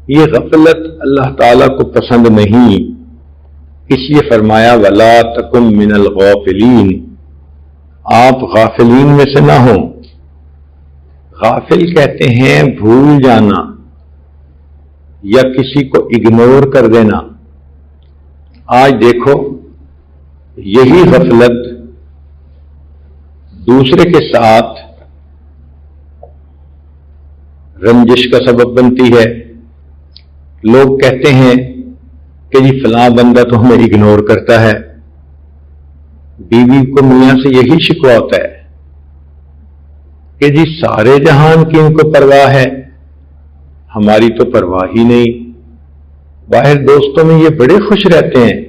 یہ غفلت اللہ تعالیٰ کو پسند نہیں، اس لیے فرمایا وَلَا تَكُن مِّنَ الْغَافِلِينَ، آپ غافلین میں سے نہ ہوں۔ غافل کہتے ہیں بھول جانا یا کسی کو اگنور کر دینا۔ آج دیکھو یہی غفلت دوسرے کے ساتھ رنجش کا سبب بنتی ہے۔ لوگ کہتے ہیں کہ جی فلاں بندہ تو ہمیں اگنور کرتا ہے۔ بیوی کو میاں سے یہی شکوہ ہوتا ہے کہ جی سارے جہان کی ان کو پرواہ ہے، ہماری تو پرواہ ہی نہیں۔ باہر دوستوں میں یہ بڑے خوش رہتے ہیں،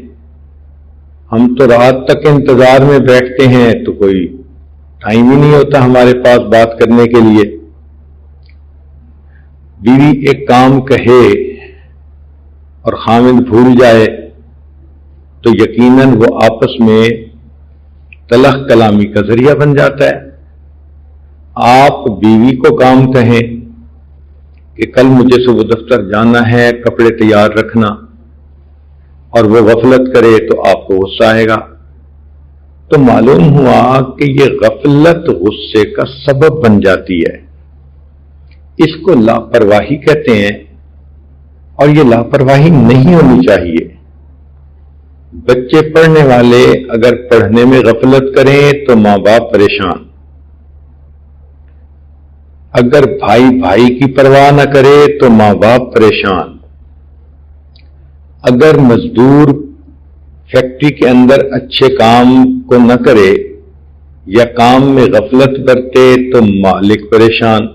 ہم تو رات تک انتظار میں بیٹھتے ہیں تو کوئی ٹائم ہی نہیں ہوتا ہمارے پاس بات کرنے کے لیے۔ بیوی ایک کام کہے اور خامد بھول جائے تو یقیناً وہ آپس میں تلخ کلامی کا ذریعہ بن جاتا ہے۔ آپ بیوی کو کام کہیں کہ کل مجھے صبح دفتر جانا ہے، کپڑے تیار رکھنا، اور وہ غفلت کرے تو آپ کو غصہ آئے گا، تو معلوم ہوا کہ یہ غفلت غصے کا سبب بن جاتی ہے۔ اس کو لاپرواہی کہتے ہیں، اور یہ لاپرواہی نہیں ہونی چاہیے۔ بچے پڑھنے والے اگر پڑھنے میں غفلت کریں تو ماں باپ پریشان، اگر بھائی بھائی کی پرواہ نہ کرے تو ماں باپ پریشان، اگر مزدور فیکٹری کے اندر اچھے کام کو نہ کرے یا کام میں غفلت برتے تو مالک پریشان۔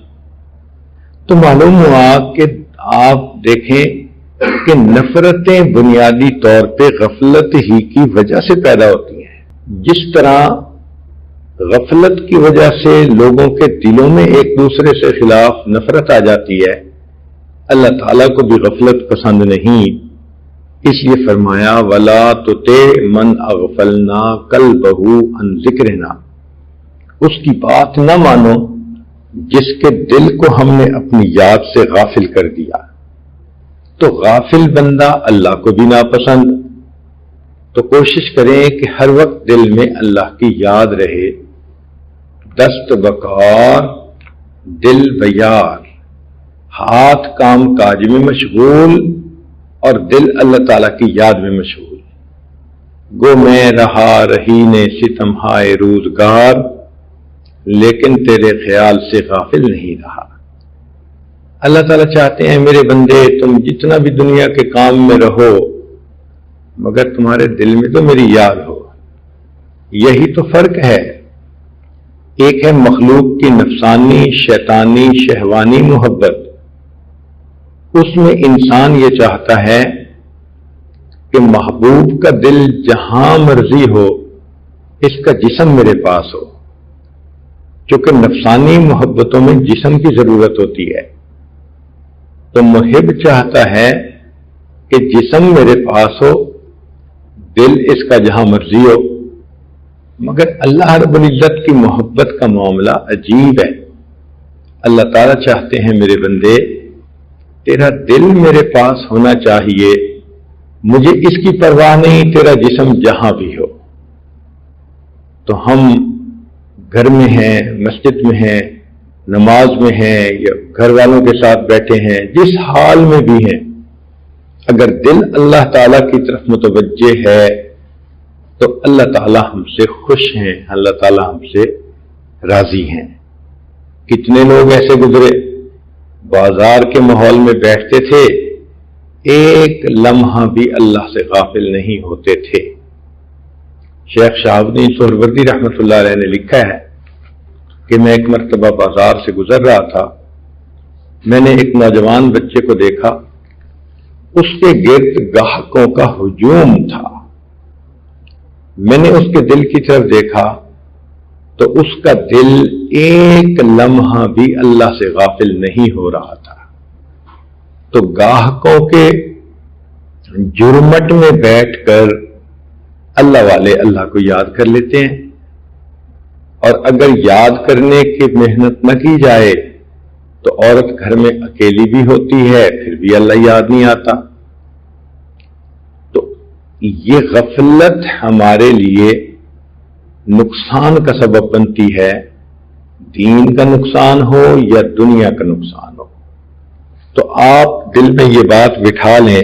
تو معلوم ہوا کہ آپ دیکھیں کہ نفرتیں بنیادی طور پہ غفلت ہی کی وجہ سے پیدا ہوتی ہیں۔ جس طرح غفلت کی وجہ سے لوگوں کے دلوں میں ایک دوسرے سے خلاف نفرت آ جاتی ہے، اللہ تعالیٰ کو بھی غفلت پسند نہیں، اس لیے فرمایا وَلَا تُطِعْ مَنْ أَغْفَلْنَا قَلْبَهُ عَنْ ذِكْرِنَا، اس کی بات نہ مانو جس کے دل کو ہم نے اپنی یاد سے غافل کر دیا۔ تو غافل بندہ اللہ کو بھی ناپسند، تو کوشش کریں کہ ہر وقت دل میں اللہ کی یاد رہے۔ دست بکار دل بیار، ہاتھ کام کاج میں مشغول اور دل اللہ تعالیٰ کی یاد میں مشغول۔ گو میں رہا رہی نے ستم ہائے روزگار، لیکن تیرے خیال سے غافل نہیں رہا۔ اللہ تعالیٰ چاہتے ہیں میرے بندے تم جتنا بھی دنیا کے کام میں رہو مگر تمہارے دل میں تو میری یاد ہو۔ یہی تو فرق ہے، ایک ہے مخلوق کی نفسانی شیطانی شہوانی محبت، اس میں انسان یہ چاہتا ہے کہ محبوب کا دل جہاں مرضی ہو اس کا جسم میرے پاس ہو، چونکہ نفسانی محبتوں میں جسم کی ضرورت ہوتی ہے۔ تو محب چاہتا ہے کہ جسم میرے پاس ہو، دل اس کا جہاں مرضی ہو، مگر اللہ رب العزت کی محبت کا معاملہ عجیب ہے۔ اللہ تعالیٰ چاہتے ہیں میرے بندے تیرا دل میرے پاس ہونا چاہیے، مجھے اس کی پرواہ نہیں تیرا جسم جہاں بھی ہو۔ تو ہم گھر میں ہیں، مسجد میں ہیں، نماز میں ہیں یا گھر والوں کے ساتھ بیٹھے ہیں، جس حال میں بھی ہیں، اگر دل اللہ تعالیٰ کی طرف متوجہ ہے تو اللہ تعالیٰ ہم سے خوش ہیں، اللہ تعالیٰ ہم سے راضی ہیں۔ کتنے لوگ ایسے گزرے بازار کے ماحول میں بیٹھتے تھے، ایک لمحہ بھی اللہ سے غافل نہیں ہوتے تھے۔ شیخ شہاب الدین سہروردی رحمۃ اللہ علیہ نے لکھا ہے کہ میں ایک مرتبہ بازار سے گزر رہا تھا، میں نے ایک نوجوان بچے کو دیکھا، اس کے گرد گاہکوں کا ہجوم تھا۔ میں نے اس کے دل کی طرف دیکھا تو اس کا دل ایک لمحہ بھی اللہ سے غافل نہیں ہو رہا تھا۔ تو گاہکوں کے جرمٹ میں بیٹھ کر اللہ والے اللہ کو یاد کر لیتے ہیں، اور اگر یاد کرنے کی محنت نہ کی جائے تو عورت گھر میں اکیلی بھی ہوتی ہے پھر بھی اللہ یاد نہیں آتا. تو یہ غفلت ہمارے لیے نقصان کا سبب بنتی ہے، دین کا نقصان ہو یا دنیا کا نقصان ہو. تو آپ دل میں یہ بات بٹھا لیں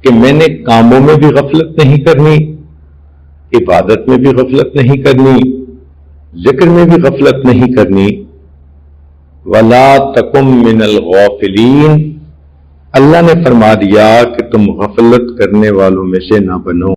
کہ میں نے کاموں میں بھی غفلت نہیں کرنی، عبادت میں بھی غفلت نہیں کرنی، ذکر میں بھی غفلت نہیں کرنی. وَلَا تَكُن مِّنَ الْغَافِلِينَ، اللہ نے فرما دیا کہ تم غفلت کرنے والوں میں سے نہ بنو.